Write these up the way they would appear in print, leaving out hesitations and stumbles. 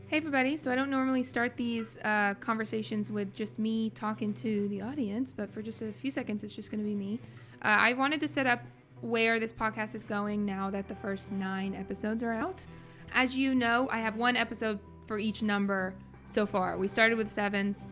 Hey everybody, so I don't normally start these conversations with just me talking to the audience, but for just a few seconds it's just going to be me. I wanted to set up where this podcast is going now that the first 9 episodes are out. As you know, I have 1 episode for each number so far. We started with 7s.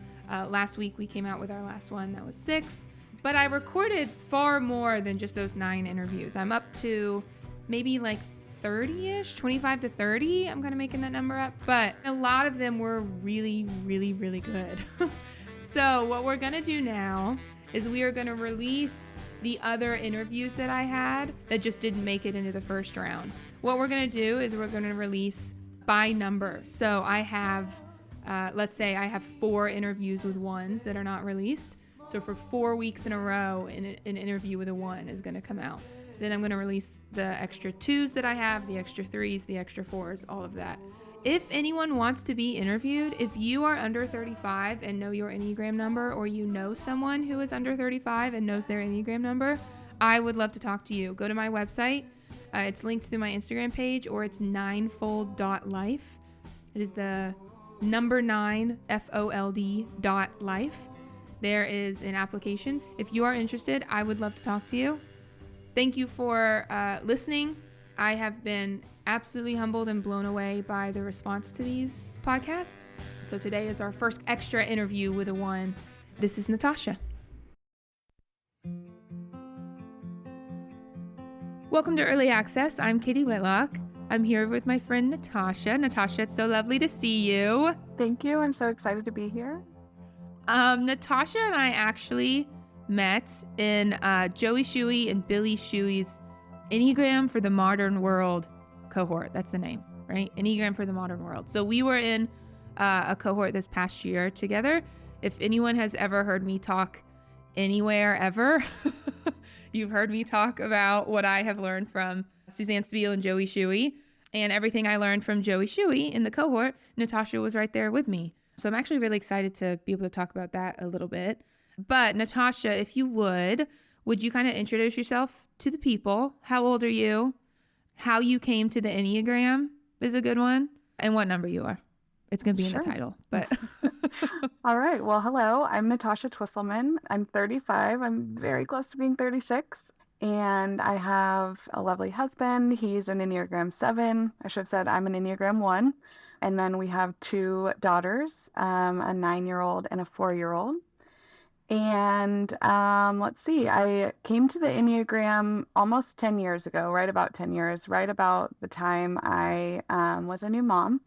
Last week we came out with our last one, that was 6. But I recorded far more than just those 9 interviews. I'm up to maybe like 30-ish, 25 to 30. I'm kind of making that number up, but a lot of them were really, really, really good. So what we're going to do now is we are going to release the other interviews that I had that just didn't make it into the first round. What we're going to do is we're going to release by number. So I have, let's say I have 4 interviews with 1s that are not released. So for 4 weeks in a row, an interview with a 1 is going to come out. Then I'm going to release the extra 2s that I have, the extra 3s, the extra 4s, all of that. If anyone wants to be interviewed, if you are under 35 and know your Enneagram number, or you know someone who is under 35 and knows their Enneagram number, I would love to talk to you. Go to my website. It's linked through my Instagram page, or it's ninefold.life. It is the number 9, FOLD.life. There is an application. If you are interested, I would love to talk to you. Thank you for listening. I have been absolutely humbled and blown away by the response to these podcasts. So today is our first extra interview with a 1. This is Natasha. Welcome to Early Access. I'm Katie Whitlock. I'm here with my friend Natasha. Natasha, it's so lovely to see you. Thank you. I'm so excited to be here. Natasha and I actually met in Joey Shuey and Billy Shuey's Enneagram for the Modern World cohort. That's the name, right? Enneagram for the Modern World. So we were in a cohort this past year together. If anyone has ever heard me talk anywhere ever, you've heard me talk about what I have learned from Suzanne Spiel and Joey Shuey, and everything I learned from Joey Shuey in the cohort. Natasha was right there with me. So I'm actually really excited to be able to talk about that a little bit. But Natasha, if you would you kind of introduce yourself to the people? How old are you? How you came to the Enneagram is a good one. And what number you are. It's going to be in the title. But All right. Well, hello. I'm Natasha Twiffelman. I'm 35. I'm very close to being 36. And I have a lovely husband. He's an Enneagram 7. I should have said I'm an Enneagram 1. And then we have 2 daughters, a 9-year-old and a 4-year-old. And let's see, I came to the Enneagram almost 10 years ago, right about 10 years, right about the time I was a new mom.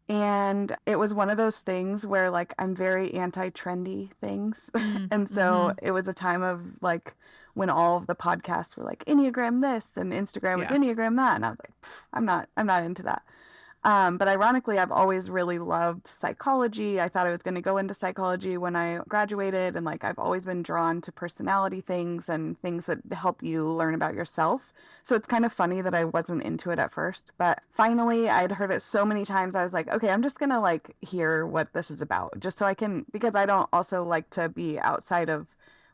And it was one of those things where, like, I'm very anti-trendy things. And so it was a time of, like, when all of the podcasts were like Enneagram this and Instagram was Enneagram that. And I was like, I'm not into that. But ironically, I've always really loved psychology. I thought I was going to go into psychology when I graduated. And like, I've always been drawn to personality things and things that help you learn about yourself. So it's kind of funny that I wasn't into it at first. But finally, I'd heard it so many times. I was like, okay, I'm just going to like hear what this is about just so I can, because I don't also like to be outside of,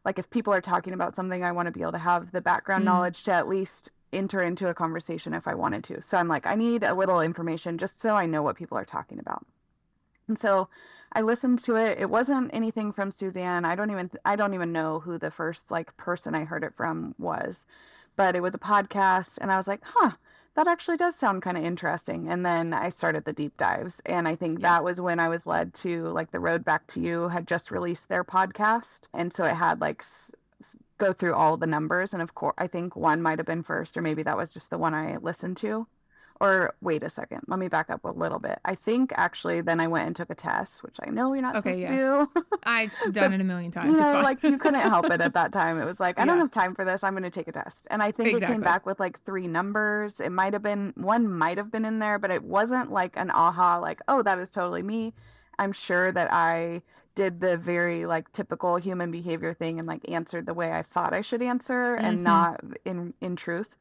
like, if people are talking about something, I want to be able to have the background knowledge to at least enter into a conversation if I wanted to. So I'm like, I need a little information just so I know what people are talking about. And so I listened to it. It wasn't anything from Suzanne. I don't even know who the first like person I heard it from was, but it was a podcast and I was like, that actually does sound kind of interesting. And then I started the deep dives. And I think that was when I was led to, like, The Road Back to You had just released their podcast. And so it had like go through all the numbers. And of course, I think 1 might have been first, or maybe that was just the one I listened to. Or wait a second, let me back up a little bit. I think actually then I went and took a test, which I know you're not supposed to do. I've done it a million times. You know, like, you couldn't help it at that time. It was like, I don't have time for this. I'm going to take a test. And I think it came back with like 3 numbers. It might have been, 1 might have been in there, but it wasn't like an aha, like, oh, that is totally me. I'm sure that I did the very like typical human behavior thing and like answered the way I thought I should answer and not in truth.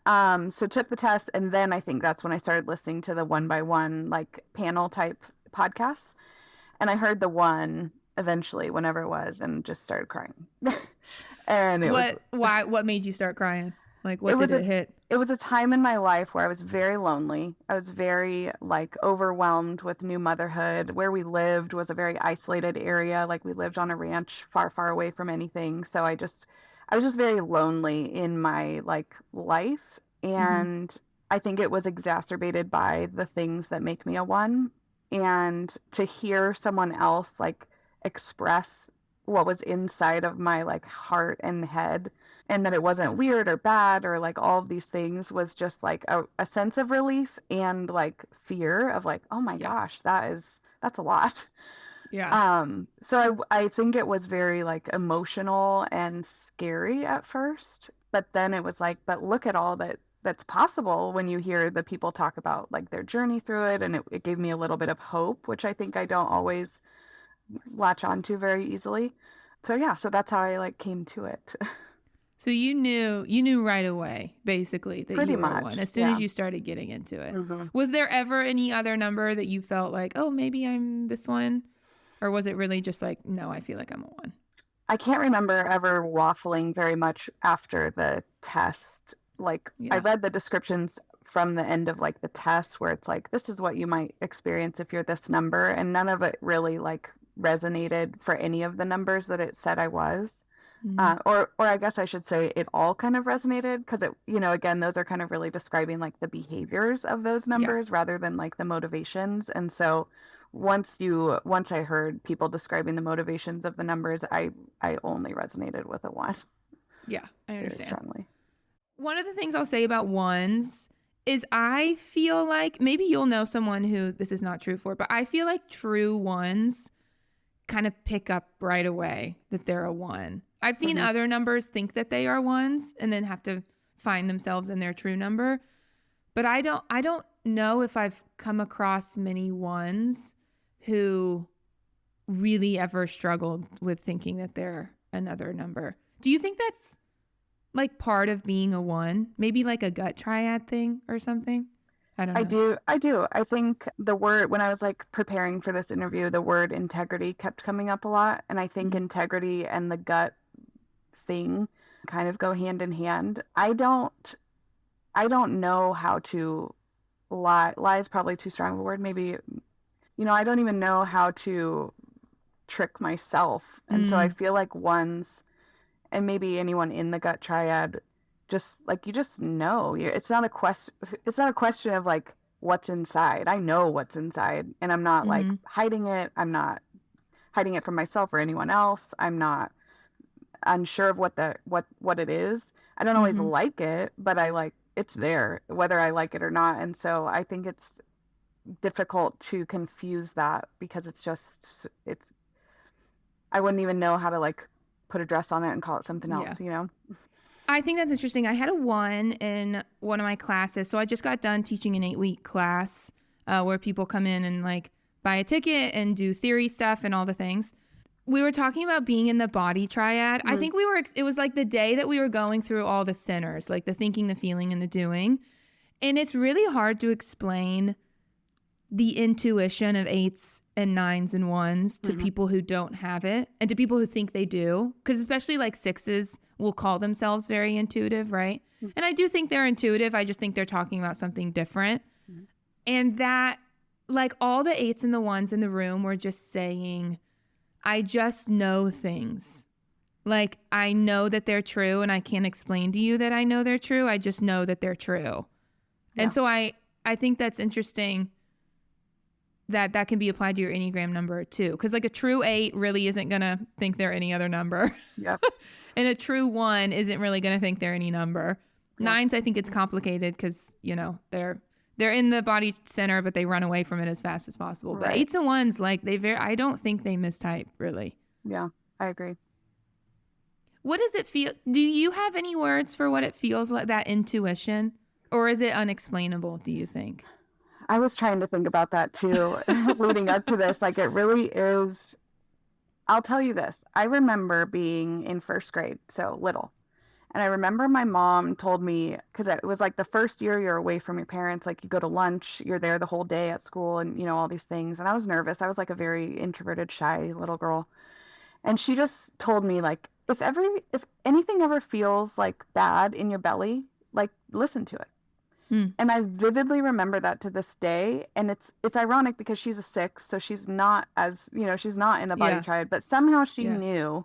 So took the test, and then I think that's when I started listening to the 1 by 1 like panel type podcasts. And I heard the 1 eventually, whenever it was, and just started crying. And what made you start crying? Like, what did it hit? it was a time in my life where I was very lonely. I was very like overwhelmed with new motherhood. Where we lived was a very isolated area. Like we lived on a ranch far, far away from anything. So I was just very lonely in my like life. Mm-hmm. And I think it was exacerbated by the things that make me a one. And to hear someone else like express what was inside of my like heart and head, and that it wasn't weird or bad or like all of these things, was just like a sense of relief and like fear of like, oh my Yeah. gosh, that's a lot. Yeah. So I think it was very like emotional and scary at first, but then it was like, but look at all that's possible when you hear the people talk about like their journey through it, and it gave me a little bit of hope, which I think I don't always latch onto very easily. So yeah, so that's how I like came to it. So you knew right away, basically, that Pretty you were a one much. as soon as Yeah. you started getting into it. Hmm. Was there ever any other number that you felt like, oh, maybe I'm this one? Or was it really just like, no, I feel like I'm a one? I can't remember ever waffling very much after the test. Like I Yeah. read the descriptions from the end of like the test where it's like, this is what you might experience if you're this number, and none of it really like resonated for any of the numbers that it said I was. Mm-hmm. Or I guess I should say it all kind of resonated because it, again, those are kind of really describing like the behaviors of those Yeah. numbers rather than like the motivations. And so once I heard people describing the motivations of the numbers, I only resonated with a one Yeah. I very understand. strongly. One of the things I'll say about ones is I feel like maybe you'll know someone who this is not true for, but I feel like true ones kind of pick up right away that they're a one. I've seen Hmm. other numbers think that they are ones and then have to find themselves in their true number. But I don't know if I've come across many ones who really ever struggled with thinking that they're another number. Do you think that's like part of being a one? Maybe like a gut triad thing or something? I don't I know. do. I do. I think the word, when I was like preparing for this interview, the word integrity kept coming up a lot. And I think Mm-hmm. integrity and the gut thing kind of go hand in hand. I don't know how to lie. Lie is probably too strong of a word. Maybe, I don't even know how to trick myself. And so I Mm, feel like ones, and maybe anyone in the gut triad, just like you just know. It's not a question of like what's inside. I know what's inside, and I'm not like mm-hmm. hiding it. I'm not hiding it from myself or anyone else. I'm not unsure of what it is. I don't always Mm-hmm. like it, but I like it's there whether I like it or not. And so I think it's difficult to confuse that because it's I wouldn't even know how to like put a dress on it and call it something Yeah. else. I think that's interesting. I had a one in one of my classes. So I just got done teaching an 8-week class where people come in and like buy a ticket and do theory stuff and all the things. We were talking about being in the body triad. I Mm, think it was like the day that we were going through all the centers, like the thinking, the feeling, and the doing. And it's really hard to explain the intuition of eights and nines and ones to mhm, people who don't have it and to people who think they do. Because especially like sixes will call themselves very intuitive, right? mm, And I do think they're intuitive. I just think they're talking about something different. mhm. And that, like all the eights and the ones in the room were just saying, I just know things. Like I know that they're true and I can't explain to you that I know they're true. I just know that they're true. And Yeah. so I think that's interesting that can be applied to your Enneagram number too. Because like a true 8 really isn't going to think they're any other number. Yep. And a true 1 isn't really going to think they're any number. Yeah. Nines, I think it's complicated because, they're in the body center, but they run away from it as fast as possible. But Right. 8s and 1s, like I don't think they mistype really. Yeah. I agree. What does it feel? Do you have any words for what it feels like, that intuition? Or is it unexplainable, do you think? I was trying to think about that too, leading up to this. Like it really is. I'll tell you this. I remember being in first grade, so little. And I remember my mom told me, because it was like the first year you're away from your parents, like you go to lunch, you're there the whole day at school and, all these things. And I was nervous. I was like a very introverted, shy little girl. And she just told me, like, if anything ever feels like bad in your belly, like listen to it. Hmm. And I vividly remember that to this day. And it's ironic because she's a 6, so she's not as, she's not in the body Yeah. triad, but somehow she Yeah. knew.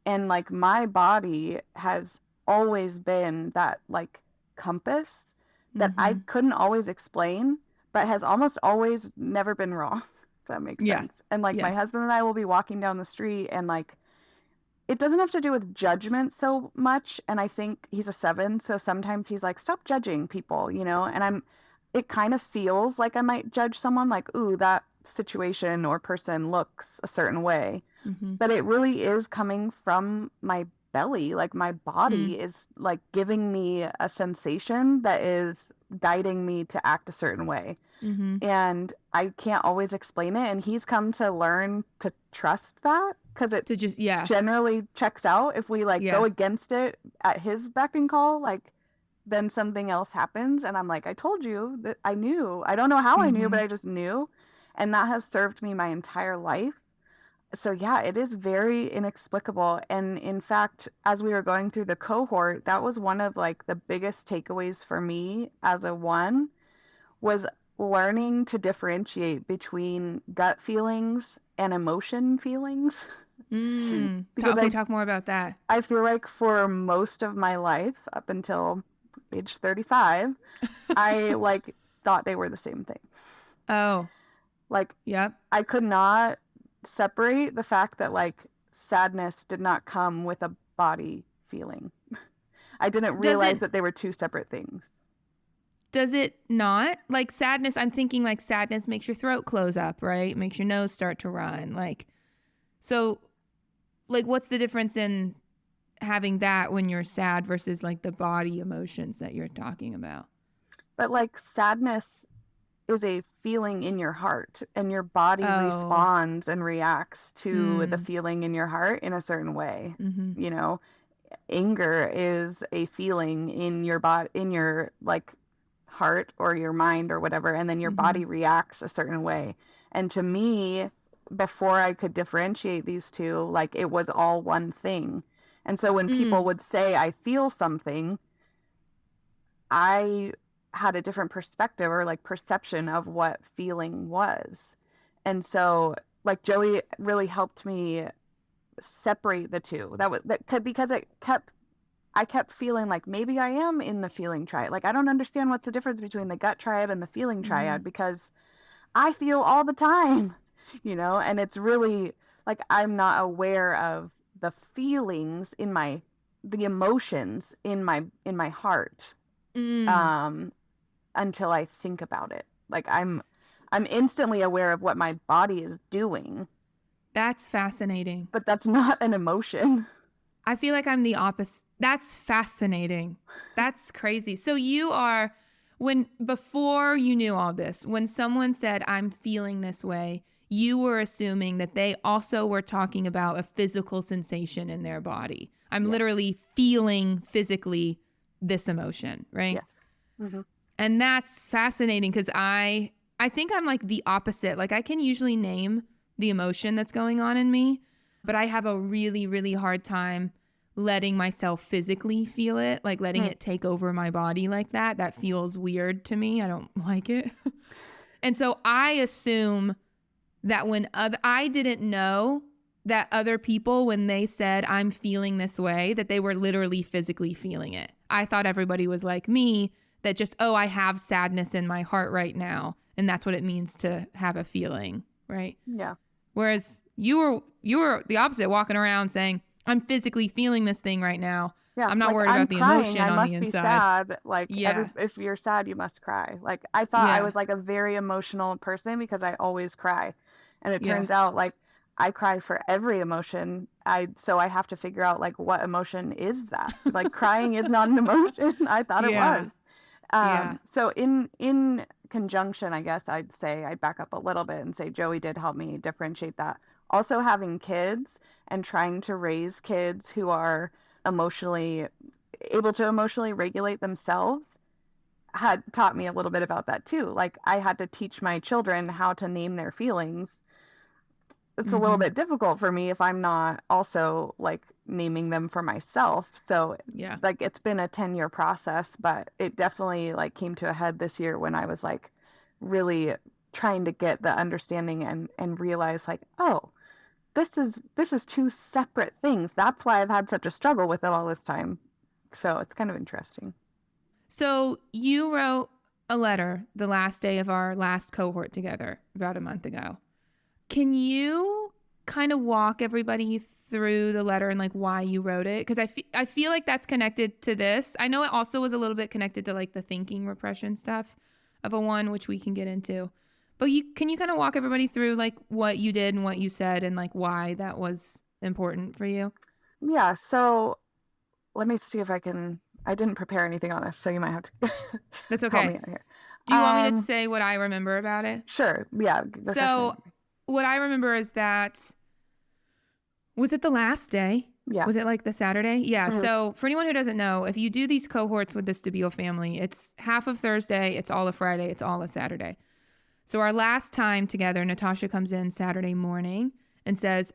And like my body has always been that like compass that I couldn't always explain, but has almost always never been wrong, if that makes Yeah. sense. And like my Yes. husband and I will be walking down the street and like it doesn't have to do with judgment so much. And I think he's a 7, so sometimes he's like, stop judging people, and it kind of feels like I might judge someone like, ooh, that situation or person looks a certain way. Mm-hmm. But it really is coming from my belly. Like my body is like giving me a sensation that is guiding me to act a certain way. Mm-hmm. And I can't always explain it. And he's come to learn to trust that because it To just, yeah. generally checks out. If we like Yeah. go against it at his beck and call, like then something else happens. And I'm like, I told you that I knew. I don't know how I knew, but I just knew. And that has served me my entire life. So yeah, it is very inexplicable. And in fact, as we were going through the cohort, that was one of like the biggest takeaways for me as a 1 was learning to differentiate between gut feelings and emotion feelings. Because Talk more about that. I feel like for most of my life, up until age 35, I like thought they were the same thing. Oh. Like, Yep. I could not separate the fact that like sadness did not come with a body feeling. I didn't realize that they were 2 separate things. Does it not? Like sadness, I'm thinking like sadness makes your throat close up, right? Makes your nose start to run. Like, so like what's the difference in having that when you're sad versus like the body emotions that you're talking about? But like sadness is a feeling in your heart, and your body responds and reacts to the feeling in your heart in a certain way. Anger is a feeling in your body, in your like heart or your mind or whatever, and then your body reacts a certain way. And to me, before I could differentiate these two, like it was all one thing. And so when people would say I feel something, I had a different perspective or like perception of what feeling was. And so like Joey really helped me separate the two. Because I kept feeling like maybe I am in the feeling triad. Like I don't understand what's the difference between the gut triad and the feeling triad, because I feel all the time, and it's really like I'm not aware of the feelings the emotions in my heart until I think about it. Like I'm instantly aware of what my body is doing. That's fascinating. But that's not an emotion. I feel like I'm the opposite. That's fascinating. That's crazy. So before you knew all this, when someone said, I'm feeling this way, you were assuming that they also were talking about a physical sensation in their body. I'm literally feeling physically this emotion, right? Yeah. And that's fascinating because I think I'm like the opposite. Like I can usually name the emotion that's going on in me, but I have a really, really hard time letting myself physically feel it, like letting it take over my body like that. That feels weird to me. I don't like it. And so I assume that I didn't know that other people, when they said I'm feeling this way, that they were literally physically feeling it. I thought everybody was like me, that just, I have sadness in my heart right now. And that's what it means to have a feeling, right? Yeah. Whereas you were the opposite, walking around saying, I'm physically feeling this thing right now. Yeah, I'm not worried about the emotion on the inside. I must be sad. Like, if you're sad, you must cry. Like, I thought I was like a very emotional person because I always cry. And it turns out like I cry for every emotion. So I have to figure out like what emotion is that? Like crying is not an emotion. I thought it was. So in conjunction, I guess I'd back up a little bit and say Joey did help me differentiate that. Also having kids and trying to raise kids who are able to emotionally regulate themselves had taught me a little bit about that too. Like I had to teach my children how to name their feelings. It's a little bit difficult for me if I'm not also like naming them for myself. So Yeah. like it's been a 10-year process, but it definitely like came to a head this year when I was like really trying to get the understanding and realize like, oh, this is two separate things. That's why I've had such a struggle with it all this time. So it's kind of interesting. So you wrote a letter the last day of our last cohort together about a month ago. Can you kind of walk everybody through the letter and like why you wrote it? Because I feel like that's connected to this. I know it also was a little bit connected to like the thinking repression stuff of a one, which we can get into. But can you kind of walk everybody through like what you did and what you said and like why that was important for you? Yeah. So let me see if I didn't prepare anything on this, so you might have to That's help okay. me out here. Do you want me to say what I remember about it? Sure. Yeah. So what I remember is that, was it the last day? Yeah. Was it like the Saturday? Yeah. Mhm. So for anyone who doesn't know, if you do these cohorts with the Stabile family, it's half of Thursday, it's all of Friday, it's all of Saturday. So our last time together, Natasha comes in Saturday morning and says,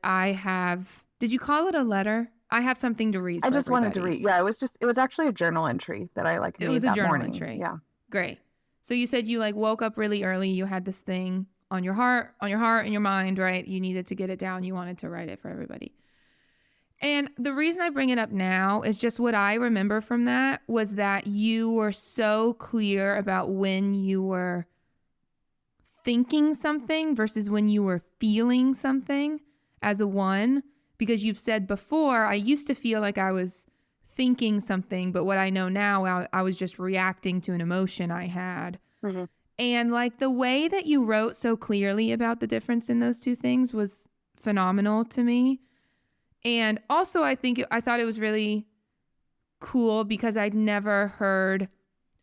did you call it a letter? I have something to read for I just everybody. wanted to read. Yeah, it was actually a journal entry that I like It made was a that journal morning. entry. Yeah. Great. So you said you like woke up really early. You had this thing on your heart and your mind, right? You needed to get it down. You wanted to write it for everybody. And the reason I bring it up now is just what I remember from that was that you were so clear about when you were thinking something versus when you were feeling something as a one, because you've said before, I used to feel like I was thinking something, but what I know now, I was just reacting to an emotion I had. Mm-hmm. And like the way that you wrote so clearly about the difference in those two things was phenomenal to me. And also I thought it was really cool because I'd never heard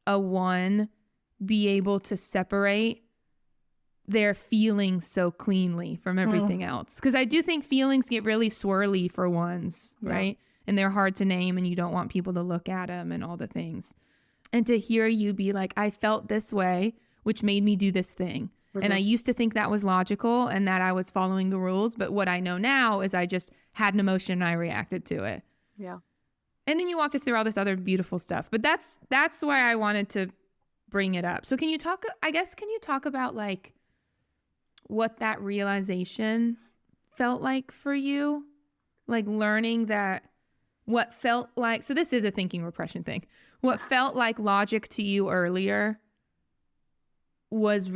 a one be able to separate their feelings so cleanly from everything else. Because I do think feelings get really swirly for ones, right? And they're hard to name and you don't want people to look at them and all the things. And to hear you be like, I felt this way, which made me do this thing. Mm-hmm. And I used to think that was logical and that I was following the rules. But what I know now is I just had an emotion and I reacted to it. Yeah. And then you walked us through all this other beautiful stuff. But that's why I wanted to bring it up. So can you talk about like what that realization felt like for you? Like learning that what felt like, so this is a thinking repression thing. What felt like logic to you earlier was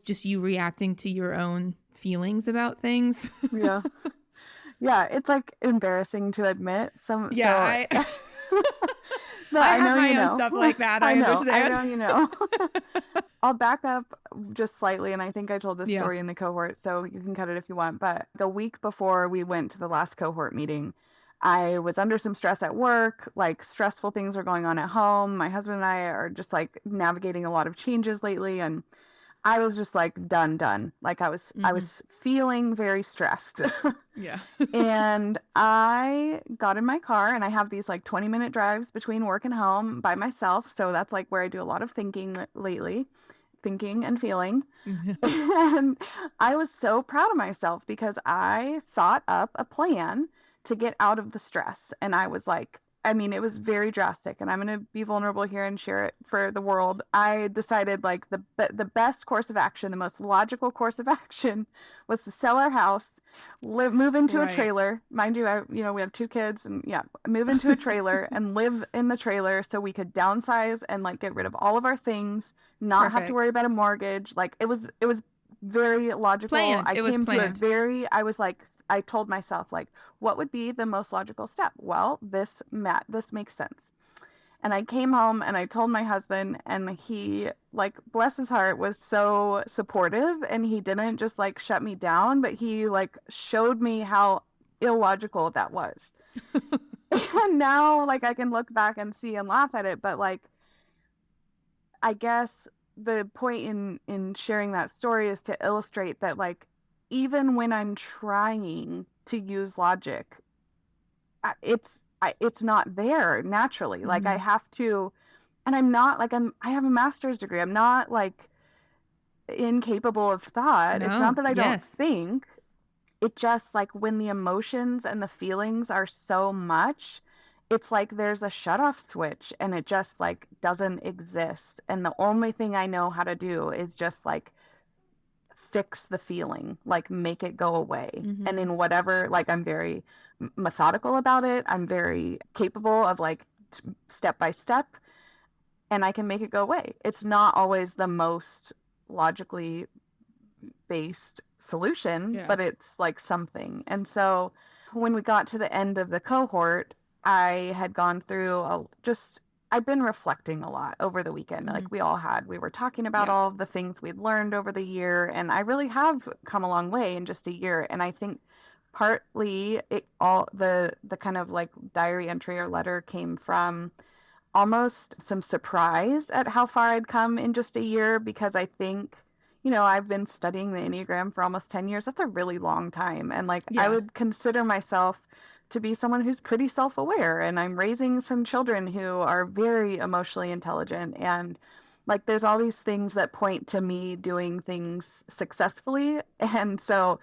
just you reacting to your own feelings about things. Yeah. Yeah. It's like embarrassing to admit some. Yeah. So, I have know my you own know. stuff like that. I know. understand. I know you know. I'll back up just slightly, and I think I told this Yeah. story in the cohort, so you can cut it if you want. But a week before we went to the last cohort meeting, I was under some stress at work, like stressful things are going on at home. My husband and I are just like navigating a lot of changes lately, and I was just like done. Like I was feeling very stressed. Yeah. And I got in my car and I have these like 20-minute drives between work and home by myself. So that's like where I do a lot of thinking lately, thinking and feeling. And I was so proud of myself because I thought up a plan to get out of the stress. And I was like, I mean, it was very drastic, and I'm going to be vulnerable here and share it for the world. I decided like the best course of action, the most logical course of action was to sell our house, move into a trailer. Mind you, we have 2 kids, and move into a trailer and live in the trailer so we could downsize and like get rid of all of our things, not have to worry about a mortgage. Like it was very logical. I was like, I told myself, like, what would be the most logical step? Well, this makes sense. And I came home and I told my husband, and he, like, bless his heart, was so supportive, and he didn't just like shut me down, but he like showed me how illogical that was. And now like I can look back and see and laugh at it, but like I guess the point in sharing that story is to illustrate that like even when I'm trying to use logic, it's not there naturally. Like I have to, and I'm not like I have a master's degree. I'm not like incapable of thought. It's not that I don't think. it just like when the emotions and the feelings are so much, it's like there's a shut off switch and it just like doesn't exist. And the only thing I know how to do is just like fix the feeling, like make it go away. And Mm-hmm. in whatever, like I'm very methodical about it. I'm very capable of like step by step, and I can make it go away. It's not always the most logically based solution, Yeah. but it's like something. And so when we got to the end of the cohort, I had gone through I've been reflecting a lot over the weekend, Mm-hmm. like we all had. We were talking about Yeah. all of the things we'd learned over the year, and I really have come a long way in just a year. And I think partly it all the kind of like diary entry or letter came from almost some surprise at how far I'd come in just a year, because I think, I've been studying the Enneagram for almost 10 years. That's a really long time. And like, I Yeah. would consider myself to be someone who's pretty self aware. And I'm raising some children who are very emotionally intelligent. And like, there's all these things that point to me doing things successfully. And so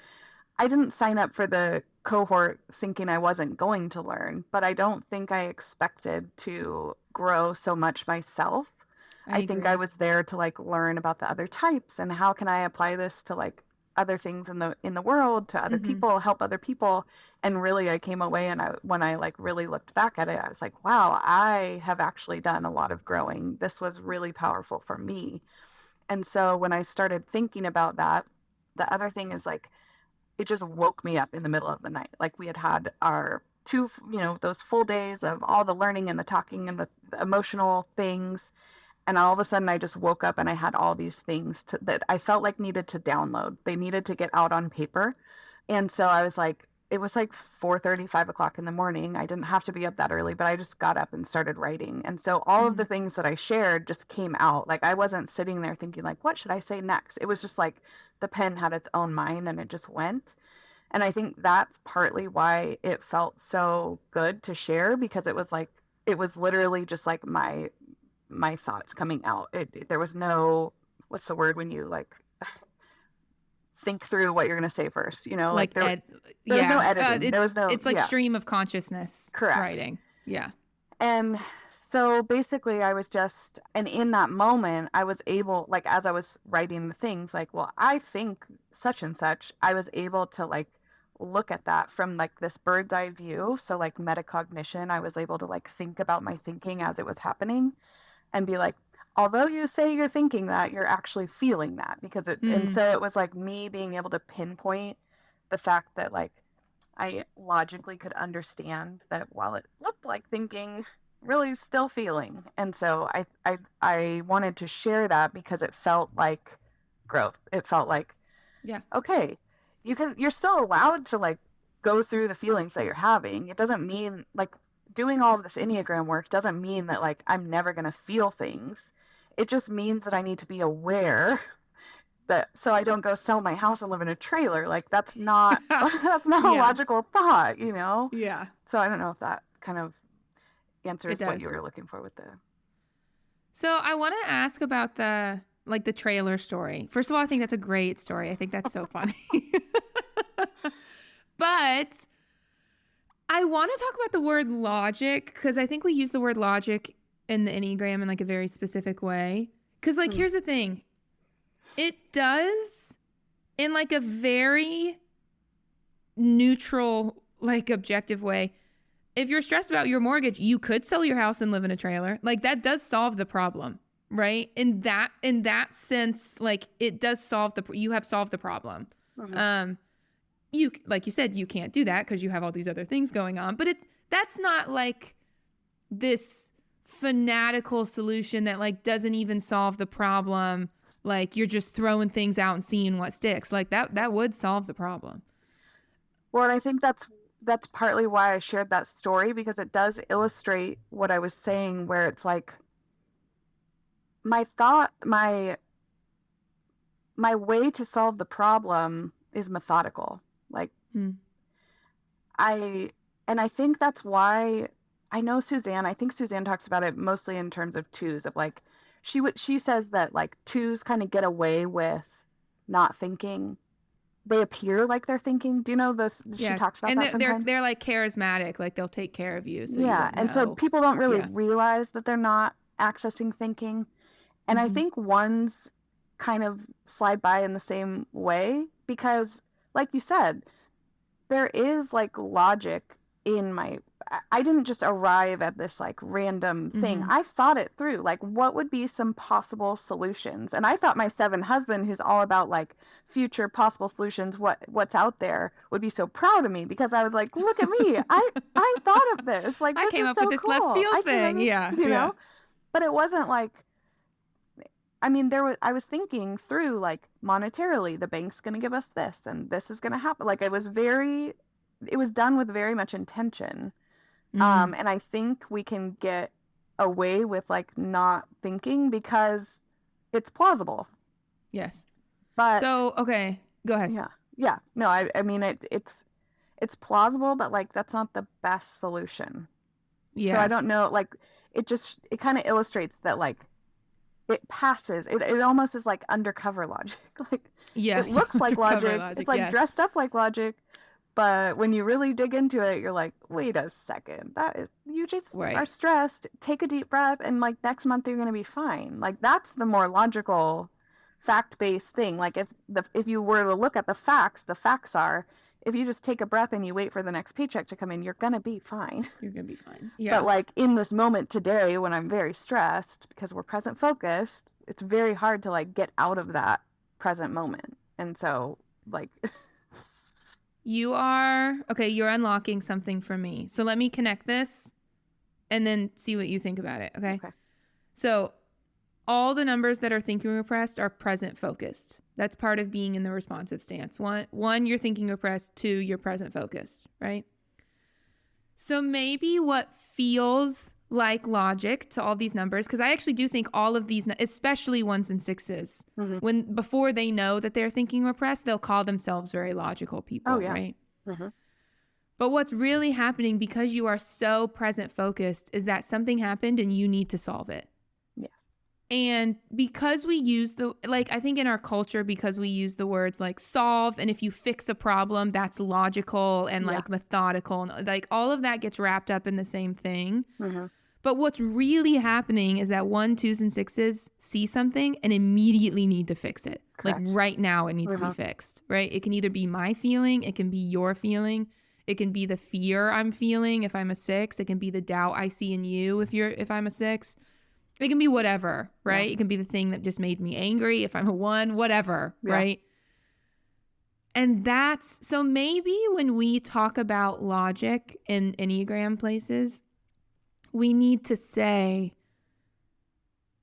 I didn't sign up for the cohort thinking I wasn't going to learn, but I don't think I expected to grow so much myself. I I think I agree. was there to like learn about the other types and how can I apply this to like other things in the world, to other Mm-hmm. people, help other people. And really I came away, and when I like really looked back at it, I was like, wow, I have actually done a lot of growing. This was really powerful for me. And so when I started thinking about that, the other thing is like it just woke me up in the middle of the night. Like we had had our two, those full days of all the learning and the talking and the emotional things. And all of a sudden I just woke up and I had all these things that I felt like needed to download. They needed to get out on paper. And so I was like, it was like 4:30, 5 o'clock in the morning. I didn't have to be up that early, but I just got up and started writing. And so all of Mm-hmm. the things that I shared just came out. Like I wasn't sitting there thinking like, what should I say next? It was just like the pen had its own mind and it just went. And I think that's partly why it felt so good to share, because it was literally just like my thoughts coming out. There was no, what's the word when you like think through what you're going to say first, like Like ed. there was no Yeah. editing. There It's was no, it's like yeah, stream of consciousness correct. writing. Yeah. And so basically I was just, and in that moment, I was able, like, as I was writing the things, like, well, I think such and such, I was able to like look at that from like this bird's eye view. So like metacognition, I was able to like think about my thinking as it was happening and be like, although you say you're thinking that, you're actually feeling that, and Mm. so it was like me being able to pinpoint the fact that like I logically could understand that while it looked like thinking, really still feeling. And so I wanted to share that because it felt like growth. It felt like, Yeah. okay, you're still allowed to like go through the feelings that you're having. It doesn't mean like doing all of this Enneagram work doesn't mean that like I'm never going to feel things. It just means that I need to be aware that so I don't go sell my house and live in a trailer. Like that's not that's not a Yeah. logical thought. Yeah. So I don't know if that kind of It answers what you does. were looking for with the So I want to ask about the trailer story. First of all, I think that's a great story. I think that's so funny. But I want to talk about the word logic because I think we use the word logic in the Enneagram in like a very specific way. Because like hmm. here's the thing. It does in like a very neutral, like objective way. If you're stressed about your mortgage, you could sell your house and live in a trailer. Like that does solve the problem, right? In that sense, like it does solve you have solved the problem. Hmm. Um you like you said you can't do that because you have all these other things going on, but that's not like this fanatical solution that like doesn't even solve the problem. Like you're just throwing things out and seeing what sticks. Like that would solve the problem. Well, and I think that's partly why I shared that story, because it does illustrate what I was saying, where it's like my thought my way to solve the problem is methodical. Like Hmm. I and I think that's why I think Suzanne talks about it mostly in terms of twos, of like she says that like twos kind of get away with not thinking they appear like they're thinking. Do you know this? She Yeah. talks about And that sometimes. they're like charismatic, like they'll take care of you so you Yeah. don't And so know. people don't really Yeah. realize that they're not accessing thinking. And I Mm-hmm. think ones kind of slide by in the same way because, like you said, there is like logic in my. I didn't just arrive at this like random thing. Mm-hmm. I thought it through. Like, what would be some possible solutions? And I thought my 7 husband, who's all about like future possible solutions, what's out there, would be so proud of me because I was like, look at me. I thought of this. Like, I this came is up with so this left cool. field I came up thing. with, Yeah. you Yeah. know, but it wasn't like, I mean, I was thinking through like monetarily, the bank's going to give us this and this is going to happen. Like it was done with very much intention. Mm. And I think we can get away with like not thinking because it's plausible. Yes. But So, okay, go ahead. yeah, yeah, no, I mean, it's plausible, but like that's not the best solution. So I Yeah. don't know, like it kind of illustrates that like it passes. It almost is like undercover logic. Like Yeah. it looks like Undercover logic. It's logic. like Yes. dressed up like logic, but when you really dig into it, you're like, wait a second. That is you just are Right. stressed. Take a deep breath and like next month you're going to be fine. Like that's the more logical fact-based thing. Like if you were to look at the facts are if you just take a breath and you wait for the next paycheck to come in, you're going to be fine. You're going to be fine. But Yeah. like in this moment today when I'm very stressed because we're present focused, it's very hard to like get out of that present moment. And so like it's You're unlocking something for me. So let me connect this and then see what you think about it. Okay. okay. So all the numbers that are thinking repressed are present focused. That's part of being in the responsive stance. One, you're thinking repressed. 2, you're present focused, right? So maybe what feels like logic to all these numbers, because I actually do think all of these, especially 1s and 6s, Mm-hmm. before they know that they're thinking repressed, they'll call themselves very logical people, Oh yeah. right? Mm-hmm. But what's really happening because you are so present focused is that something happened and you need to solve it. Yeah. And because we use I think in our culture, because we use the words like solve, and if you fix a problem, that's logical and like methodical, and like all of that gets wrapped up in the same thing. Mm-hmm. But what's really happening is that 1, 2s, and 6s see something and immediately need to fix it. Correct. Like right now it needs to be fixed, right? It can either be my feeling, it can be your feeling, it can be the fear I'm feeling if I'm a 6, it can be the doubt I see in you if I'm a 6. It can be whatever, right? Yeah. It can be the thing that just made me angry if I'm a 1, whatever, right? And so maybe when we talk about logic in Enneagram places, we need to say,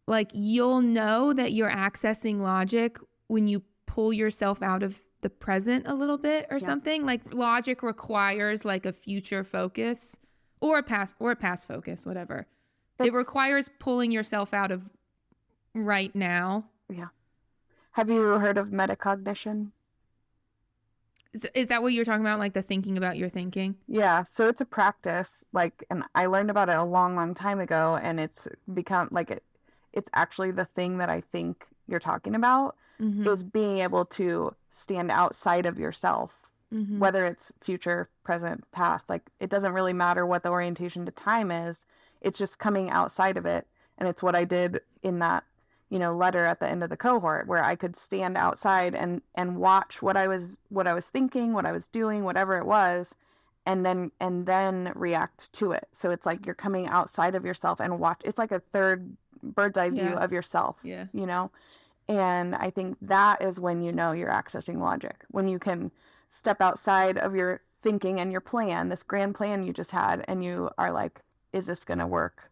like, you'll know that you're accessing logic when you pull yourself out of the present a little bit or something. Like logic requires like a future focus or a past focus, whatever. It requires pulling yourself out of right now. Yeah. Have you heard of metacognition? Is that what you're talking about? Like the thinking about your thinking? Yeah. So it's a practice, like, and I learned about it a long, long time ago, and it's become like it's actually the thing that I think you're talking about is being able to stand outside of yourself, whether it's future, present, past. Like it doesn't really matter what the orientation to time is. It's just coming outside of it. And it's what I did in that, letter at the end of the cohort where I could stand outside and watch what I was thinking, what I was doing, whatever it was, and then react to it. So it's like you're coming outside of yourself and watch. It's like a third bird's eye view of yourself, And I think that is when you're accessing logic, when you can step outside of your thinking and your plan, this grand plan you just had, and you are like, is this going to work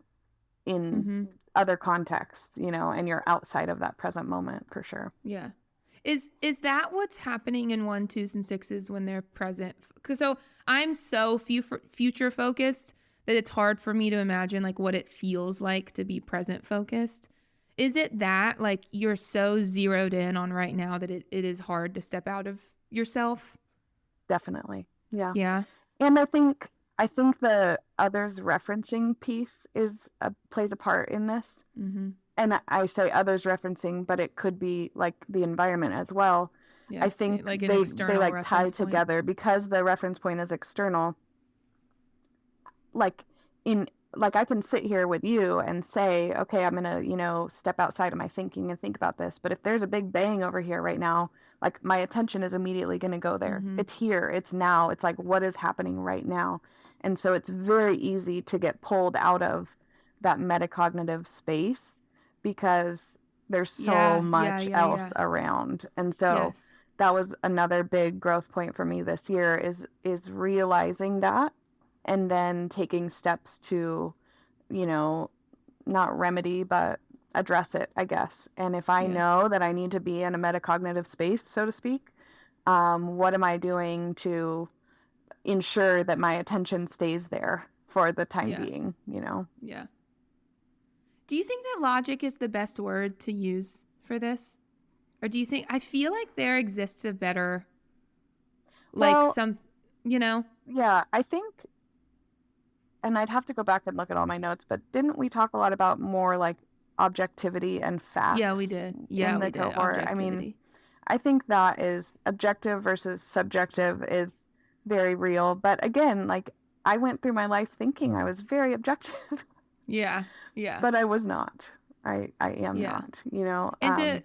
in other contexts, and you're outside of that present moment for sure. Yeah. Is that what's happening in 1, 2s, and 6s when they're present? So I'm so future focused that it's hard for me to imagine like what it feels like to be present focused. Is it that like you're so zeroed in on right now that it is hard to step out of yourself? Definitely. Yeah. Yeah. And I think the others referencing piece plays a part in this. And I say others referencing, but it could be like the environment as well. Yeah. I think Like an they external like tie reference point. together because the reference point is external. Like in like I can sit here with you and say, okay, I'm gonna, step outside of my thinking and think about this. But if there's a big bang over here right now, like my attention is immediately gonna go there. Mm-hmm. It's here, it's now. It's like what is happening right now. And so it's very easy to get pulled out of that metacognitive space because there's so much else Yeah. around. And so Yes. that was another big growth point for me this year is realizing that and then taking steps to, you know, not remedy, but address it, I guess. And if I Yeah. know that I need to be in a metacognitive space, so to speak, what am I doing to ensure that my attention stays there for the time Yeah. being, Yeah. Do you think that logic is the best word to use for this? Or do you think, I feel like there exists a better, like Well, some, you know? yeah, I think, and I'd have to go back and look at all my notes, but didn't we talk a lot about more like objectivity and Yeah, we facts did. Yeah, in the we did. cohort? I mean, Objectivity. I think that is objective versus subjective is very real. But again, like I went through my life thinking I was very objective, Yeah. Yeah. but I was not. I am Yeah. not, And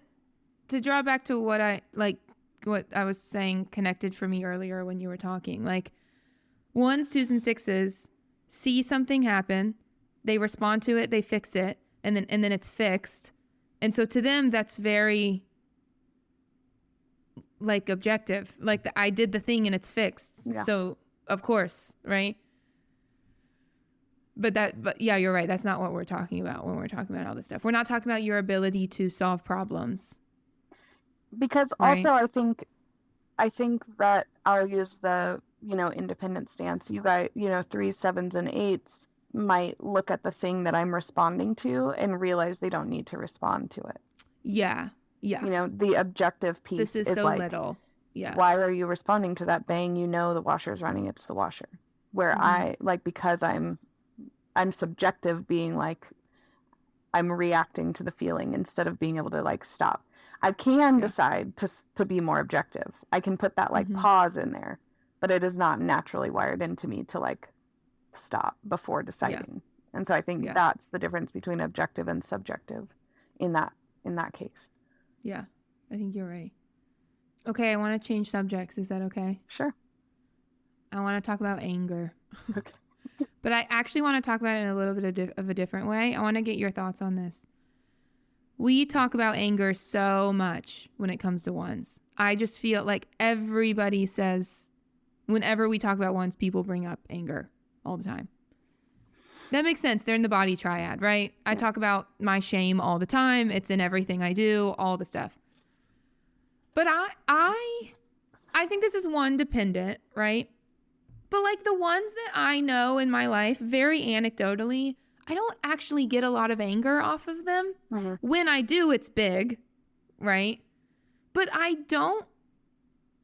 to draw back to what I was saying connected for me earlier when you were talking, like ones, twos, and sixes see something happen, they respond to it, they fix it, and then it's fixed. And so to them, that's very like objective. Like I did the thing and it's fixed. Yeah. So of course, right? But yeah, you're right. That's not what we're talking about when we're talking about all this stuff. We're not talking about your ability to solve problems. Because right? also I think that I'll use the, independent stance. You guys, 3s, 7s, and 8s might look at the thing that I'm responding to and realize they don't need to respond to it. Yeah. Yeah. The objective piece This is so like, little. Yeah. why are you responding to that bang? The washer's running, it's the washer. Where I, like, because I'm subjective, being like, I'm reacting to the feeling instead of being able to, like, stop. I can decide to be more objective. I can put that, like, pause in there, but it is not naturally wired into me to, like, stop before deciding. And so I think that's the difference between objective and subjective in that case. Yeah, I think you're right. Okay, I want to change subjects. Is that okay? Sure. I want to talk about anger. Okay. But I actually want to talk about it in a little bit of a different way. I want to get your thoughts on this. We talk about anger so much when it comes to ones. I just feel like everybody says, whenever we talk about ones, people bring up anger all the time. That makes sense. They're in the body triad, right? I talk about my shame all the time. It's in everything I do, all the stuff. But I think this is one dependent, right? But like the ones that I know in my life, very anecdotally, I don't actually get a lot of anger off of them. When I do, it's big, right? But I don't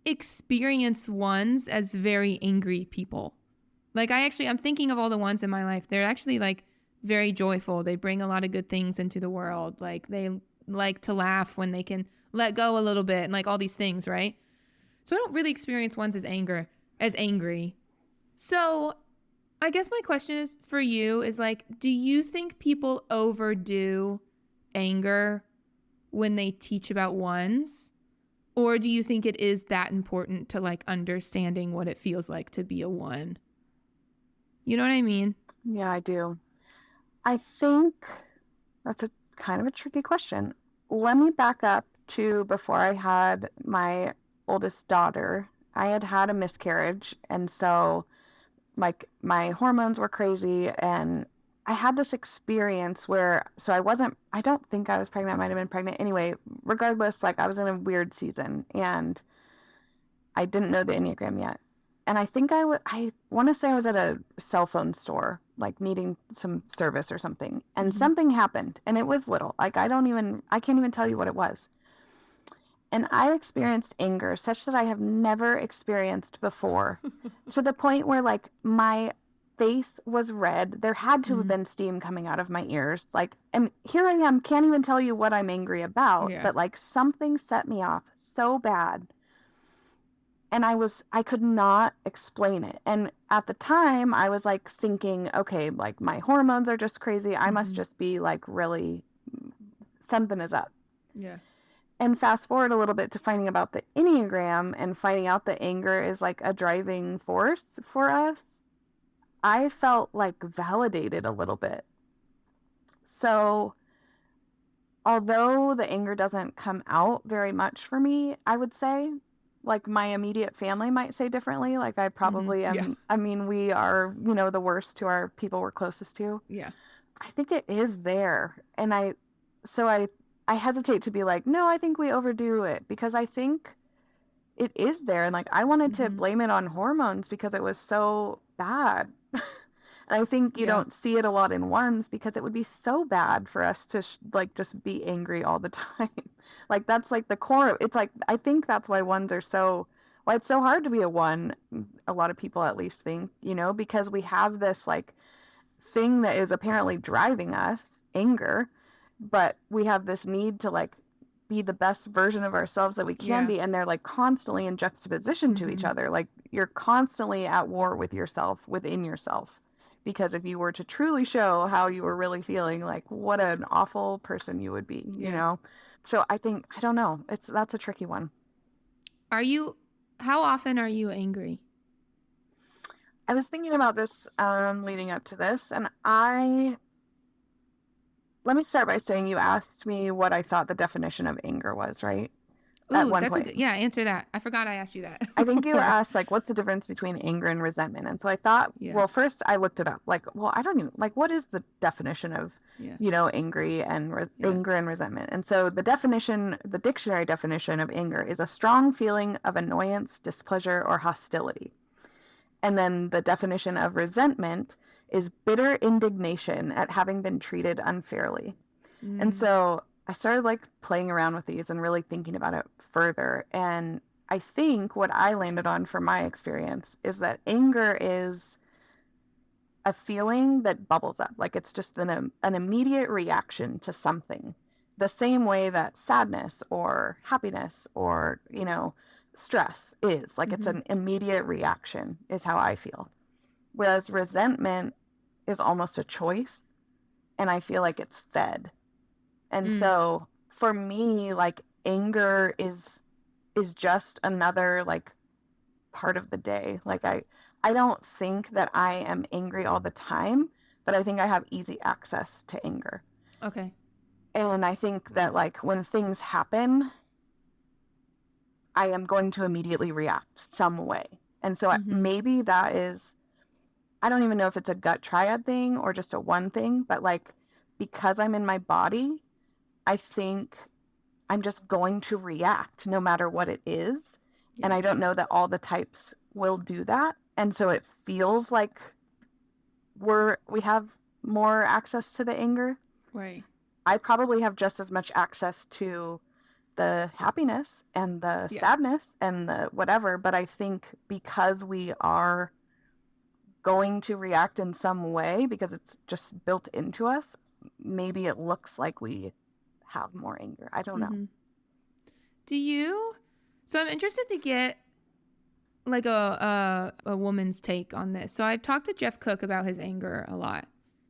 experience ones as very angry people. Like I'm thinking of all the ones in my life. They're actually like very joyful. They bring a lot of good things into the world. Like they like to laugh when they can let go a little bit and like all these things, right? So I don't really experience ones as angry. So I guess my question is for you is like, do you think people overdo anger when they teach about ones? Or do you think it is that important to like understanding what it feels like to be a one? You know what I mean? Yeah, I do. I think that's a kind of a tricky question. Let me back up to before I had my oldest daughter. I had a miscarriage, and so like my hormones were crazy, and I had this experience where, so I don't think I was pregnant. I might have been pregnant. Anyway, regardless, like I was in a weird season, and I didn't know the Enneagram yet. And I think I want to say I was at a cell phone store, like needing some service or something. And something happened, and it was little. Like I can't even tell you what it was. And I experienced anger such that I have never experienced before, to the point where like my face was red. There had to have been steam coming out of my ears. Like, and here I am, can't even tell you what I'm angry about, but like something set me off so bad And I could not explain it. And at the time I was like thinking, okay, like my hormones are just crazy. I must just be like really, something is up. Yeah. And fast forward a little bit to finding about the Enneagram and finding out that anger is like a driving force for us. I felt like validated a little bit. So although the anger doesn't come out very much for me, I would say, like my immediate family might say differently. Like I probably am, Yeah. I mean, we are, the worst to our people we're closest to. Yeah. I think it is there. And I hesitate to be like, no, I think we overdo it, because I think it is there. And like, I wanted to blame it on hormones because it was so bad. And I think you don't see it a lot in ones because it would be so bad for us to like just be angry all the time. Like that's like the core. It's like, I think that's why ones are why it's so hard to be a one. A lot of people at least think, because we have this like thing that is apparently driving us, anger, but we have this need to like be the best version of ourselves that we can be, and they're like constantly in juxtaposition to each other. Like you're constantly at war with yourself, within yourself, because if you were to truly show how you were really feeling, like what an awful person you would be, so I think, I don't know, that's a tricky one. How often are you angry? I was thinking about this leading up to this, and let me start by saying you asked me what I thought the definition of anger was, right? At Ooh, one that's point. answer that. I forgot I asked you that. I think you asked, like, what's the difference between anger and resentment? And so I thought, well, first I looked it up. Like, well, I don't even, like, what is the definition of, anger and resentment? And so the dictionary definition of anger is a strong feeling of annoyance, displeasure, or hostility. And then the definition of resentment is bitter indignation at having been treated unfairly. And so I started like playing around with these and really thinking about it further. And I think what I landed on from my experience is that anger is a feeling that bubbles up. Like it's just an immediate reaction to something. The same way that sadness or happiness or, stress is. Like it's an immediate reaction is how I feel. Whereas resentment is almost a choice, and I feel like it's fed. And so for me, like anger is just another like part of the day. Like I don't think that I am angry all the time, but I think I have easy access to anger. Okay. And I think that like when things happen, I am going to immediately react some way. And so maybe that is, I don't even know if it's a gut triad thing or just a one thing, but like because I'm in my body, I think I'm just going to react no matter what it is. Yeah. And I don't know that all the types will do that. And so it feels like we have more access to the anger. Right. I probably have just as much access to the happiness and the sadness and the whatever. But I think because we are going to react in some way because it's just built into us, maybe it looks like we have more anger. I don't know. So I'm interested to get like a woman's take on this. So I've talked to Jeff Cook about his anger a lot.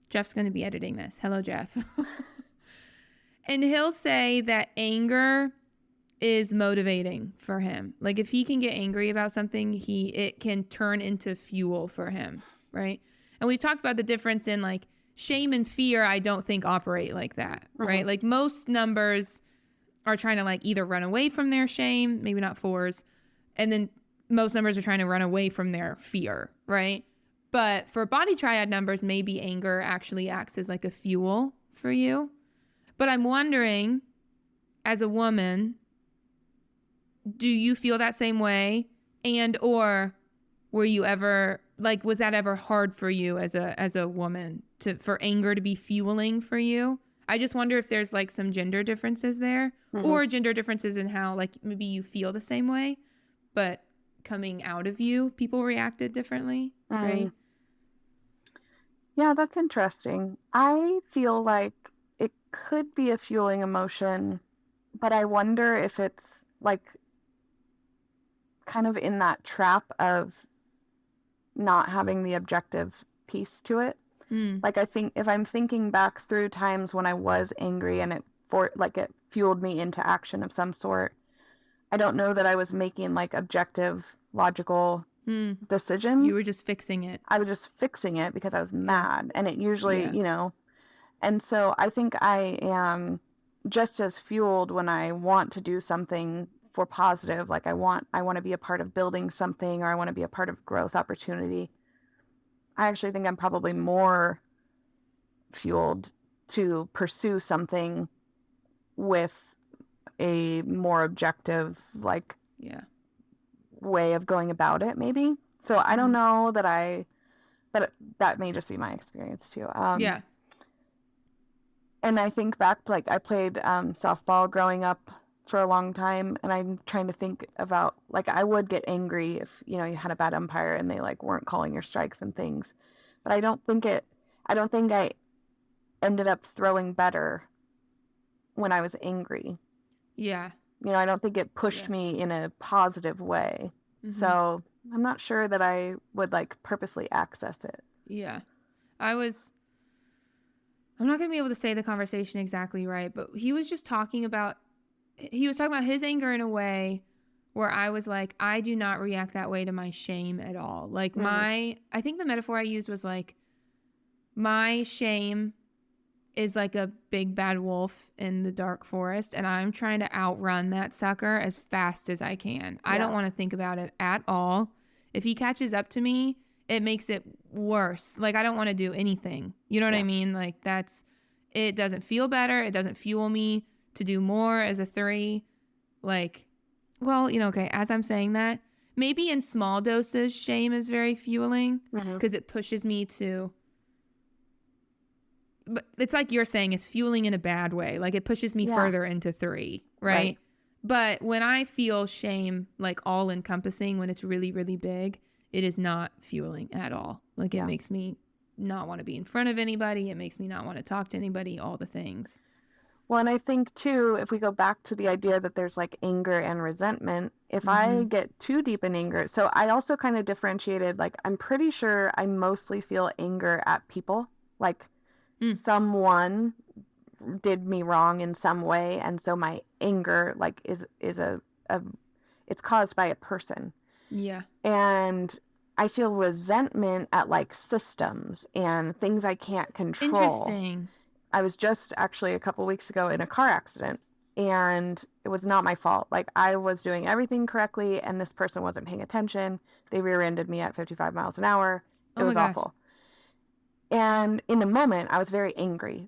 Jeff's going to be editing this. Hello, Jeff. And he'll say that anger is motivating for him. Like if he can get angry about something, it can turn into fuel for him, right? And we've talked about the difference in like shame and fear. I don't think operate like that, right? Like most numbers are trying to like either run away from their shame, maybe not fours, and then most numbers are trying to run away from their fear, right? But for body triad numbers, maybe anger actually acts as like a fuel for you. But I'm wondering, as a woman, do you feel that same way? And or were you ever like, was that ever hard for you as a woman for anger to be fueling for you? I just wonder if there's like some gender differences there or gender differences in how like maybe you feel the same way, but coming out of you, people reacted differently, right? Yeah, that's interesting. I feel like it could be a fueling emotion, but I wonder if it's like kind of in that trap of not having the objective piece to it. Like, I think if I'm thinking back through times when I was angry and it fueled me into action of some sort, I don't know that I was making like objective, logical decisions. You were just fixing it. I was just fixing it because I was mad. And it usually, and so I think I am just as fueled when I want to do something for positive. Like I want to be a part of building something, or I want to be a part of growth opportunity. I actually think I'm probably more fueled to pursue something with a more objective, like, way of going about it, maybe. So I don't know that that may just be my experience too. And I think back, like, I played softball growing up for a long time, and I'm trying to think about, like, I would get angry if, you had a bad umpire and they, like, weren't calling your strikes and things. But I don't think I ended up throwing better when I was angry. Yeah. I don't think it pushed me in a positive way. So I'm not sure that I would, like, purposely access it. Yeah. I'm not going to be able to say the conversation exactly right, but he was talking about his anger in a way where I was like, I do not react that way to my shame at all. Like I think the metaphor I used was like, my shame is like a big bad wolf in the dark forest, and I'm trying to outrun that sucker as fast as I can. I don't want to think about it at all. If he catches up to me, it makes it worse. Like, I don't want to do anything. You know what I mean? Like, it doesn't feel better. It doesn't fuel me to do more as a 3. Like, well, okay, as I'm saying that, maybe in small doses, shame is very fueling because it pushes me to, but it's like you're saying, it's fueling in a bad way. Like, it pushes me further into 3, right? But when I feel shame, like all encompassing, when it's really, really big, it is not fueling at all. Like, it makes me not want to be in front of anybody. It makes me not want to talk to anybody, all the things. Well, and I think too, if we go back to the idea that there's like anger and resentment, if I get too deep in anger, so I also kind of differentiated, like, I'm pretty sure I mostly feel anger at people, like someone did me wrong in some way, and so my anger, like, is it's caused by a person. Yeah. And I feel resentment at, like, systems and things I can't control. Interesting. I was just actually a couple weeks ago in a car accident, and it was not my fault. Like, I was doing everything correctly, and this person wasn't paying attention. They rear-ended me at 55 miles an hour. It was awful. And in the moment, I was very angry,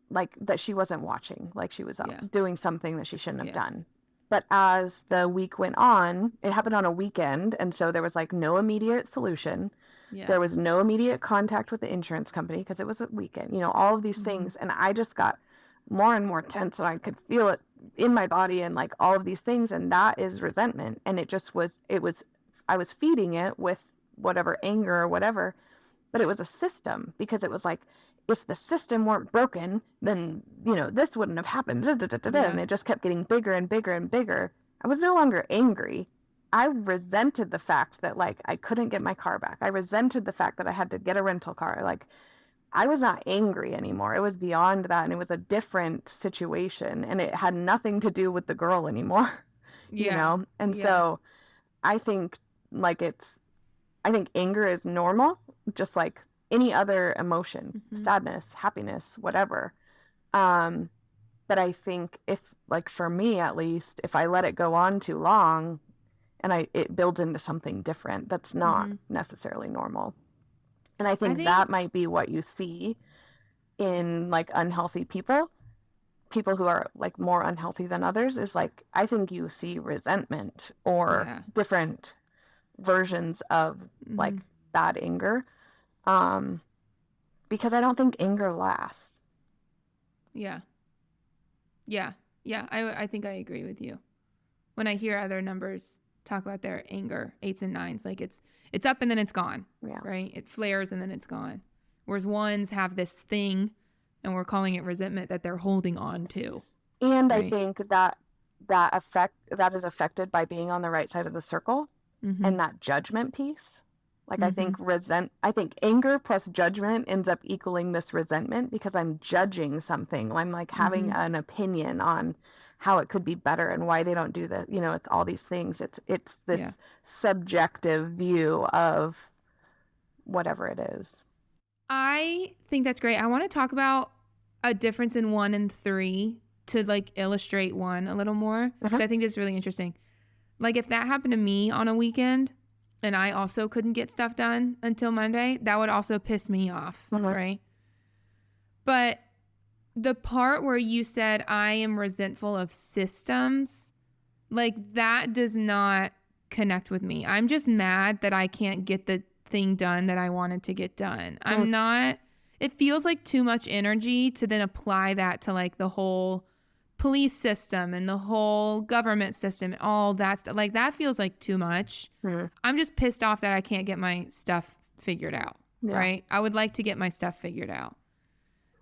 like, that she wasn't watching, like she was doing something that she shouldn't have done. But as the week went on, it happened on a weekend, and so there was, like, no immediate solution. Yeah. There was no immediate contact with the insurance company because it was a weekend, all of these things. And I just got more and more tense, and I could feel it in my body and, like, all of these things. And that is resentment. And I was feeding it with whatever anger or whatever, but it was a system, because it was like, if the system weren't broken, then, this wouldn't have happened. And it just kept getting bigger and bigger and bigger. I was no longer angry. I resented the fact that, like, I couldn't get my car back. I resented the fact that I had to get a rental car. Like, I was not angry anymore. It was beyond that, and it was a different situation, and it had nothing to do with the girl anymore, And so I think, like, I think anger is normal, just like any other emotion, sadness, happiness, whatever. But I think if, like, for me at least, if I let it go on too long, and it builds into something different, that's not necessarily normal. And I think that might be what you see in, like, unhealthy people who are, like, more unhealthy than others, is, like, I think you see resentment or different versions of like bad anger, because I don't think anger lasts. I think I agree with you. When I hear other numbers talk about their anger, 8s and 9s, like, it's up and then it's gone, right? It flares and then it's gone, whereas 1s have this thing, and we're calling it resentment, that they're holding on to. And right? I think that is affected by being on the right side of the circle. and that judgment piece. Like I think Mm-hmm. I think anger plus judgment ends up equaling this resentment because I'm judging something. I'm like having Mm-hmm. an opinion on how it could be better and why they don't do that. You know, it's all these things. It's this Yeah. subjective view of whatever it is. I think that's great. I want to talk about a difference in 1 and 3 to like illustrate 1 a little more because Mhm. I think it's really interesting. Like if that happened to me on a weekend and I also couldn't get stuff done until Monday, that would also piss me off, Mhm. right? But the part where you said I am resentful of systems, like that does not connect with me. I'm just mad that I can't get the thing done that I wanted to get done. Mm. I'm not, it feels like too much energy to then apply that to like the whole police system and the whole government system, all that stuff. Like that feels like too much. Mhm. I'm just pissed off that I can't get my stuff figured out, Yeah. right? I would like to get my stuff figured out.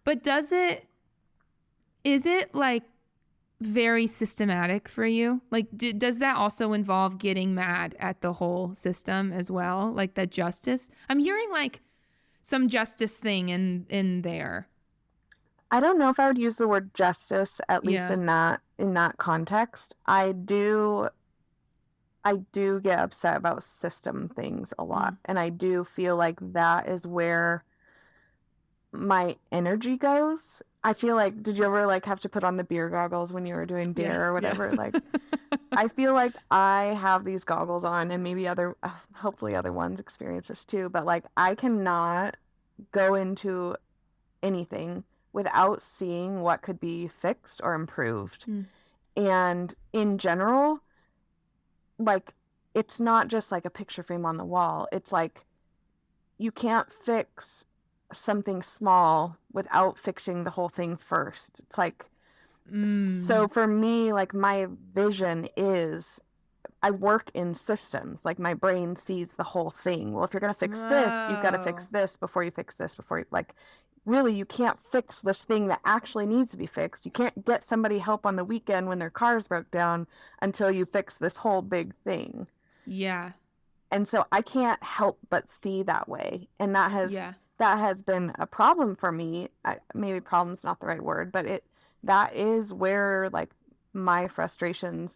But is it like very systematic for you? Like, does that also involve getting mad at the whole system as well? Like the justice? I'm hearing like some justice thing in there. I don't know if I would use the word justice, at least Yeah. in that context. I do get upset about system things a lot. Mm. And I do feel like that is where my energy goes. I feel like, did you ever like have to put on the beer goggles when you were doing dare Yes. or whatever? Yes. Like, I feel like I have these goggles on, and maybe hopefully other ones experience this too, but like I cannot go into anything without seeing what could be fixed or improved. Mm. And in general, like it's not just like a picture frame on the wall. It's like you can't fix something small without fixing the whole thing first. It's like, so Mm. for me, like my vision is I work in systems. Like my brain sees the whole thing. Well, if you're going to fix this, you've got to fix Whoa. this before you fix this, before you, like, really, you can't fix this thing that actually needs to be fixed. You can't get somebody help on the weekend when their cars broke down until you fix this whole big thing. Yeah. And so I can't help but see that way. And Yeah. that has been a problem for me. Maybe problem's not the right word, but that is where like my frustrations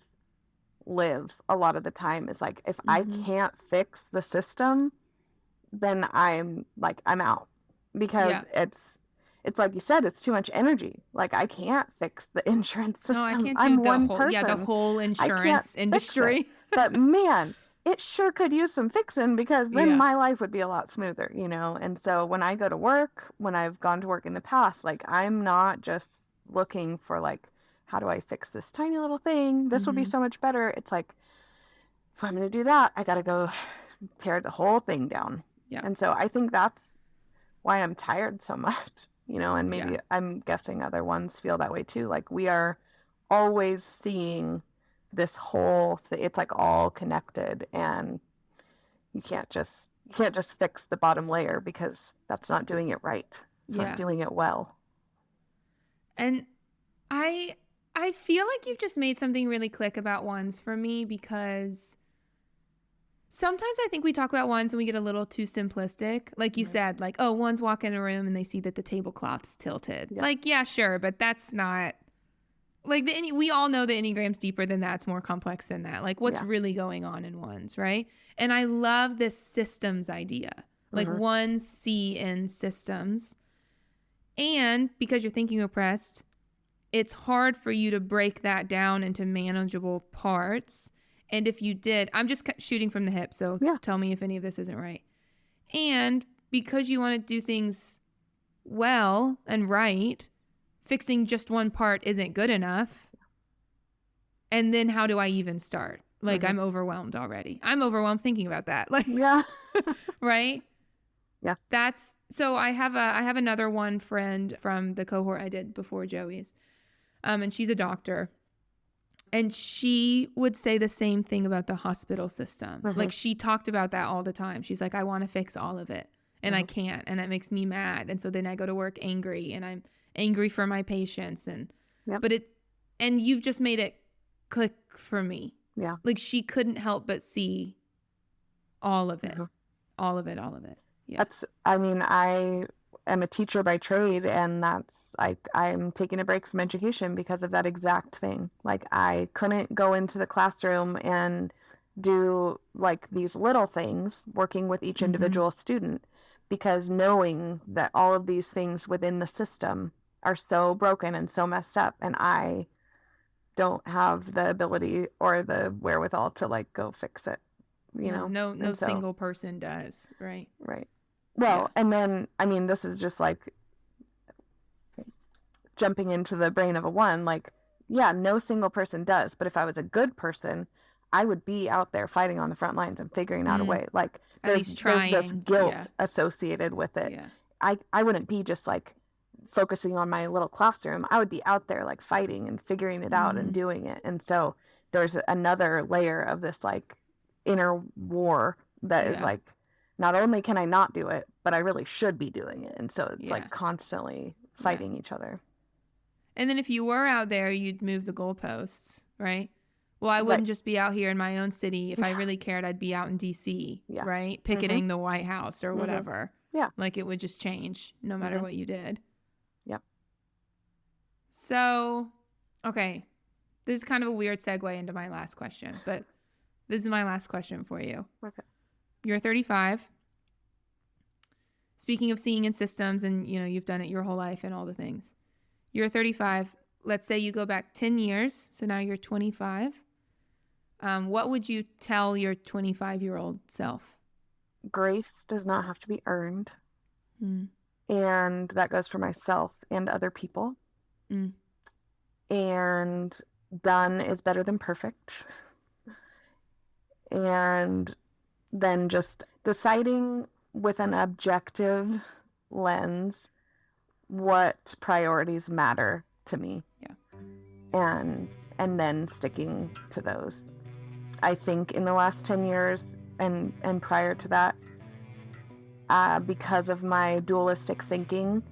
live a lot of the time. Is like if I Mm-hmm. can't fix the system, then I'm out because Yeah. it's like you said, it's too much energy. Like I can't fix the insurance No, I system. can't do I'm the one whole, yeah, the person. whole I can't insurance fix it. industry. But man, it sure could use some fixing because then Yeah. my life would be a lot smoother, you know? And so when I go to work, when I've gone to work in the past, like I'm not just looking for like, how do I fix this tiny little thing? This would be Mm-hmm. so much better. It's like, if I'm going to do that, I got to go tear the whole thing down. Yeah. And so I think that's why I'm tired so much, you know, and Yeah. maybe I'm guessing other ones feel that way too. Like we are always seeing this whole thing. It's like all connected, and you can't just fix the bottom layer because that's not doing it right. It's not Yeah. doing it well. And I I feel like you've just made something really click about ones for me because sometimes I think we talk about ones and we get a little too simplistic. Like you Mhm. said, like, oh, ones walk in a room and they see that the tablecloth's tilted. Yeah. Like, yeah, sure, but that's not like we all know the Enneagram's deeper than that. It's more complex than that. Like what's Yeah. really going on in ones, right? And I love this systems idea. Like Mm-hmm. ones see in systems. And because you're thinking oppressed, it's hard for you to break that down into manageable parts. And if you did, I'm just shooting from the hip, so Yeah. tell me if any of this isn't right. And because you want to do things well and right, fixing just one part isn't good enough. And then how do I even start? Like Mm-hmm. I'm overwhelmed already. I'm overwhelmed thinking about that. Like Yeah. right? Yeah. That's so I have another one friend from the cohort I did before Joey's. And she's a doctor. And she would say the same thing about the hospital system. Mm-hmm. Like she talked about that all the time. She's like, I want to fix all of it. And I can't. And that makes me mad. And so then I go to work angry and I'm angry for my patients. Yep. And you've just made it click for me. Yeah. Like she couldn't help but see All of it. Mm-hmm. All of it. Yeah. I am a teacher by trade, and that's like, I'm taking a break from education because of that exact thing. Like, I couldn't go into the classroom and do like these little things, working with each individual student, because knowing that all of these things within the system are so broken and so messed up, and I don't have the ability or the wherewithal to like go fix it, No single person does, right? Right. Well, and then, I mean, this is just like jumping into the brain of a one, like, yeah, no single person does. But if I was a good person, I would be out there fighting on the front lines and figuring out a way. Like, there's this guilt associated with it. Yeah. I wouldn't be just like focusing on my little classroom. I would be out there like fighting and figuring it out and doing it. And so there's another layer of this like inner war that is like, not only can I not do it, but I really should be doing it. And so it's like constantly fighting each other. And then if you were out there, you'd move the goalposts, right? Well, I wouldn't just be out here in my own city. If I really cared, I'd be out in D.C., right? Picketing the White House or whatever. Yeah. Like, it would just change no matter what you did. Yep. So, okay. This is kind of a weird segue into my last question, but this is my last question for you. Okay. You're 35. Speaking of seeing in systems, and you've done it your whole life and all the things. You're 35. Let's say you go back 10 years. So now you're 25. What would you tell your 25-year-old self? Grace does not have to be earned. And that goes for myself and other people. And done is better than perfect. And then just deciding with an objective lens what priorities matter to me. And then sticking to those. I think in the last 10 years and prior to that, because of my dualistic thinking,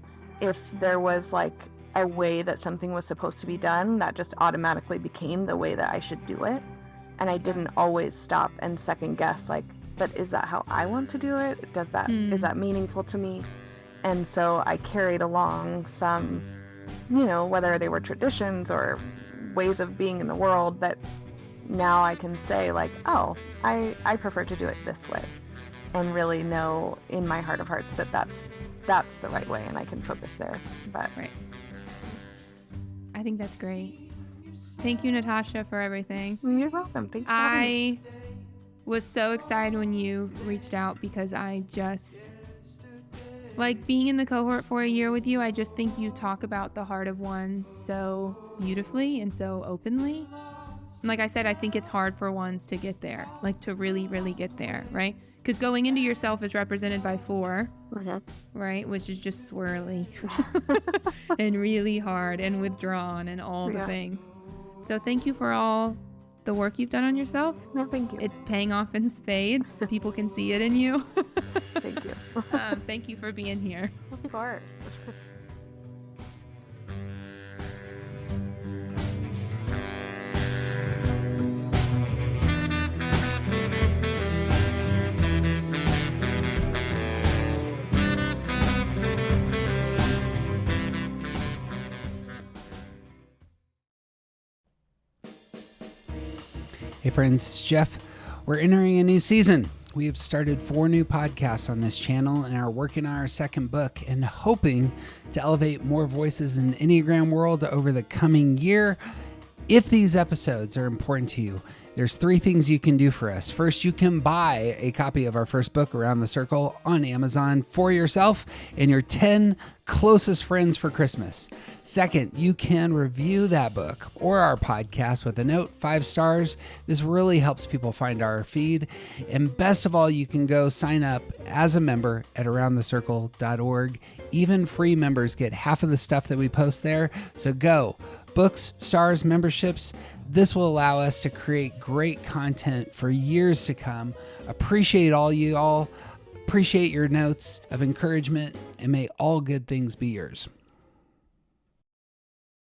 if there was like a way that something was supposed to be done, that just automatically became the way that I should do it. And I didn't always stop and second guess, like, but is that how I want to do it? Is that meaningful to me? And so I carried along some, whether they were traditions or ways of being in the world, that now I can say like, oh, I prefer to do it this way, and really know in my heart of hearts that that's the right way, and I can focus there. But right. I think that's great. Thank you, Natasha, for everything. You're welcome. Thanks for having me. I was so excited when you reached out, because I just like being in the cohort for a year with you. I just think you talk about the heart of ones so beautifully and so openly. And like I said, I think it's hard for ones to get there, like to really, really get there, right? Because going into yourself is represented by 4, right? Which is just swirly and really hard and withdrawn and all the things. So thank you for all the work you've done on yourself. No, thank you. It's paying off in spades. So people can see it in you. Thank you. Thank you for being here. Of course. Hey friends, it's Jeff. We're entering a new season. We have started 4 new podcasts on this channel and are working on our second book and hoping to elevate more voices in the Enneagram world over the coming year. If these episodes are important to you, there's 3 things you can do for us. First, you can buy a copy of our first book, Around the Circle, on Amazon for yourself and your 10 closest friends for Christmas. Second, you can review that book or our podcast with a note, 5 stars. This really helps people find our feed. And best of all, you can go sign up as a member at aroundthecircle.org. Even free members get half of the stuff that we post there. So go. Books, stars, memberships. This will allow us to create great content for years to come. Appreciate all you all. Appreciate your notes of encouragement, and may all good things be yours.